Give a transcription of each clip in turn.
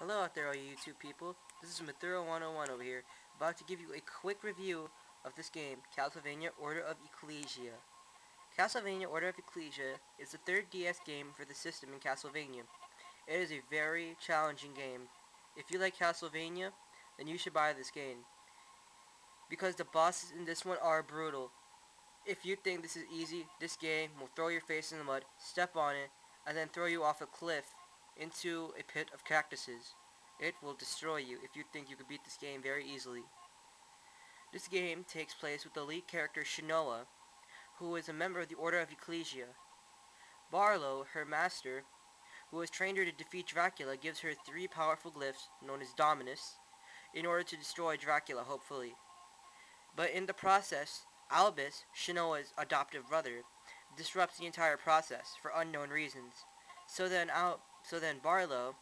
Hello out there all you YouTube people, this is Mathuro 101 over here, about to give you a quick review of this game, Castlevania Order of Ecclesia. Castlevania Order of Ecclesia is the third DS game for the system in Castlevania. It is a very challenging game. If you like Castlevania, then you should buy this game, because the bosses in this one are brutal. If you think this is easy, this game will throw your face in the mud, step on it, and then throw you off a cliff into a pit of cactuses. It will destroy you if you think you can beat this game very easily. This game takes place with the lead character Shinoa, who is a member of the Order of Ecclesia. Barlow, her master, who has trained her to defeat Dracula, gives her three powerful glyphs, known as Dominus, in order to destroy Dracula, hopefully. But in the process, Albus, Shinoa's adoptive brother, disrupts the entire process for unknown reasons. So then Barlow,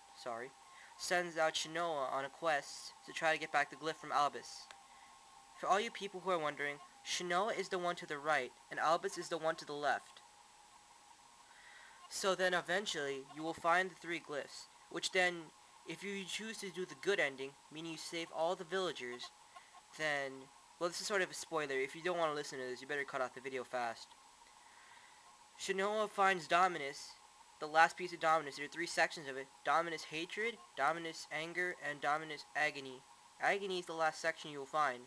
sends out Shinoa on a quest to try to get back the glyph from Albus. For all you people who are wondering, Shinoa is the one to the right, and Albus is the one to the left. So then eventually, you will find the three glyphs, which then, if you choose to do the good ending, meaning you save all the villagers, then, well, this is sort of a spoiler. If you don't want to listen to this, you better cut off the video fast. Shinoa finds Dominus, the last piece of Dominus. There are three sections of it: Dominus Hatred, Dominus Anger, and Dominus Agony. Agony is the last section you will find.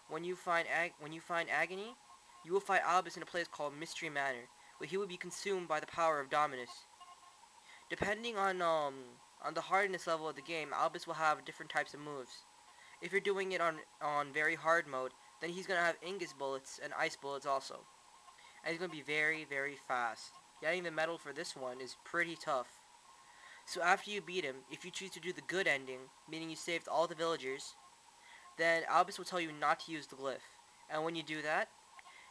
When you find Agony, you will find Albus in a place called Mystery Manor, where he will be consumed by the power of Dominus. Depending on the hardness level of the game, Albus will have different types of moves. If you're doing it on very hard mode, then he's gonna have Ingus bullets and ice bullets also. And he's going to be very, very fast. Getting the medal for this one is pretty tough. So after you beat him, if you choose to do the good ending, meaning you saved all the villagers, then Albus will tell you not to use the glyph. And when you do that,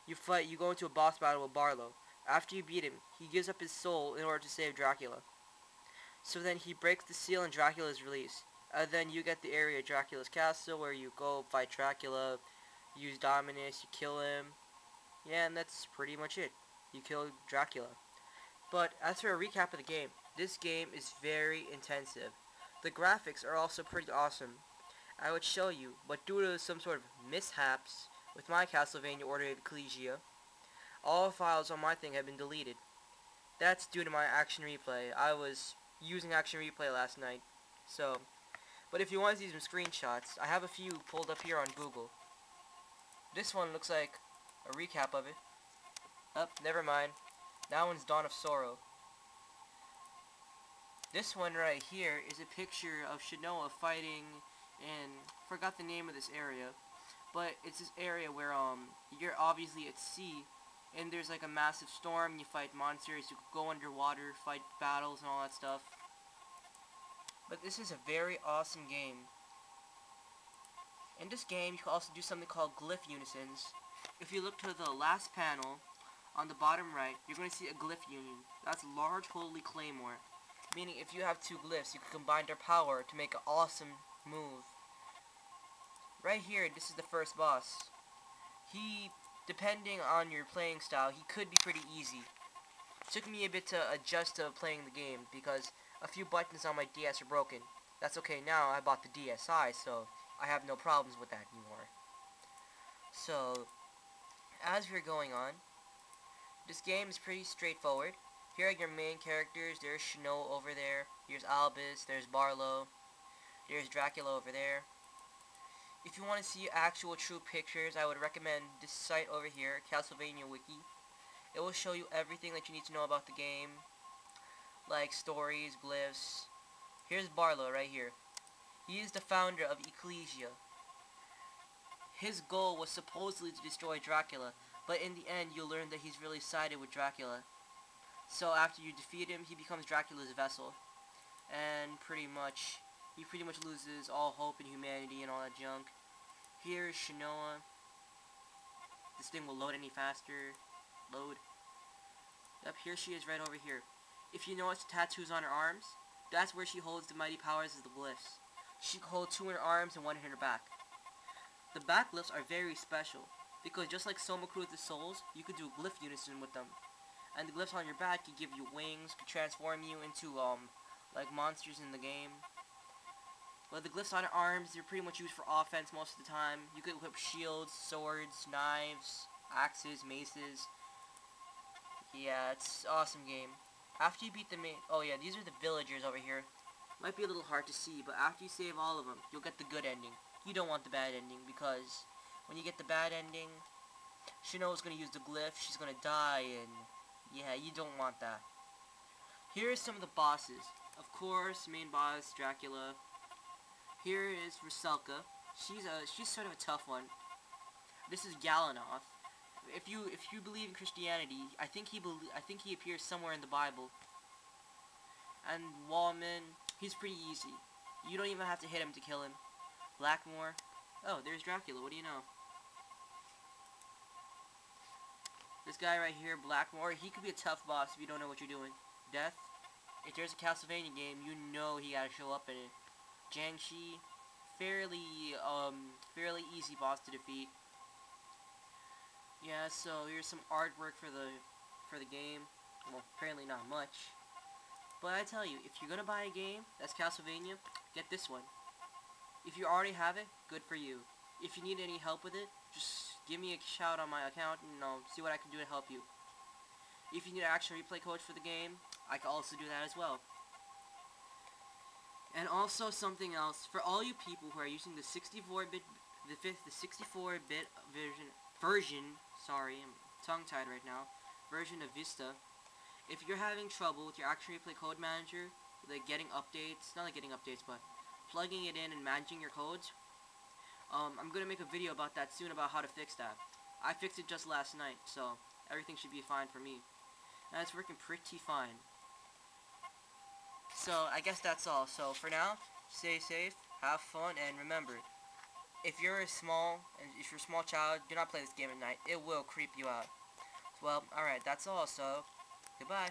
you go into a boss battle with Barlow. After you beat him, he gives up his soul in order to save Dracula. So then he breaks the seal and Dracula is released. And then you get the area of Dracula's castle where you go fight Dracula, use Dominus, you kill him. Yeah, and that's pretty much it. You kill Dracula. But as for a recap of the game, this game is very intensive. The graphics are also pretty awesome. I would show you, but due to some sort of mishaps with my Castlevania Order of Ecclesia, all files on my thing have been deleted. That's due to my Action Replay. I was using Action Replay last night, but if you want to see some screenshots, I have a few pulled up here on Google. This one looks like a recap of it. Never mind. That one's Dawn of Sorrow. This one right here is a picture of Shinoa fighting in, forgot the name of this area, but it's this area where you're obviously at sea, and there's like a massive storm, you fight monsters, you go underwater, fight battles and all that stuff. But this is a very awesome game. In this game, you can also do something called glyph unisons. If you look to the last panel, on the bottom right, you're going to see a glyph union. That's Large Holy Claymore. Meaning if you have two glyphs, you can combine their power to make an awesome move. Right here, this is the first boss. He, depending on your playing style, he could be pretty easy. It took me a bit to adjust to playing the game, because a few buttons on my DS are broken. That's okay now, I bought the DSi, so I have no problems with that anymore. So, as we're going on, this game is pretty straightforward. Here are your main characters. There's Shinoa over there. Here's Albus. There's Barlow. There's Dracula over there. If you want to see actual true pictures, I would recommend this site over here, Castlevania Wiki. It will show you everything that you need to know about the game, like stories, glyphs. Here's Barlow right here. He is the founder of Ecclesia. His goal was supposedly to destroy Dracula, but in the end, you'll learn that he's really sided with Dracula. So after you defeat him, he becomes Dracula's vessel. And he pretty much loses all hope in humanity and all that junk. Here's Shinoa. This thing will load any faster. Load. Yep, here she is right over here. If you notice the tattoos on her arms, that's where she holds the mighty powers as the glyphs. She can hold two in her arms and one in her back. The back glyphs are very special, because just like Soma Cruz's souls, you could do glyph unison with them. And the glyphs on your back can give you wings, could transform you into, like monsters in the game. But the glyphs on arms, they're pretty much used for offense most of the time. You could equip shields, swords, knives, axes, maces. Yeah, it's an awesome game. After you beat the main... Oh yeah, these are the villagers over here. Might be a little hard to see, but after you save all of them, you'll get the good ending. You don't want the bad ending, because when you get the bad ending, Shino's gonna use the glyph, she's gonna die, and yeah, you don't want that. Here are some of the bosses. Of course, main boss, Dracula. Here is Rusalka. She's sort of a tough one. This is Galanoth. If you believe in Christianity, I think he appears somewhere in the Bible. And Wallman, he's pretty easy. You don't even have to hit him to kill him. Blackmore. Oh, there's Dracula. What do you know? This guy right here, Blackmore, he could be a tough boss if you don't know what you're doing. Death. If there's a Castlevania game, you know he gotta show up in it. Jiangshi, fairly easy boss to defeat. Yeah, so here's some artwork for the game. Well, apparently not much. But I tell you, if you're gonna buy a game that's Castlevania, get this one. If you already have it, good for you. If you need any help with it, just give me a shout on my account and I'll see what I can do to help you. If you need an action replay code for the game, I can also do that as well. And also something else, for all you people who are using the 64-bit, the 64-bit version, sorry, I'm tongue-tied right now, version of Vista, if you're having trouble with your action replay code manager, like getting updates, not like getting updates, but plugging it in and managing your codes, I'm going to make a video about that soon about how to fix that. I fixed it just last night, so everything should be fine for me. And it's working pretty fine. So, I guess that's all. So, for now, stay safe, have fun, and remember, if you're a small child, do not play this game at night. It will creep you out. Well, alright, that's all, so, goodbye.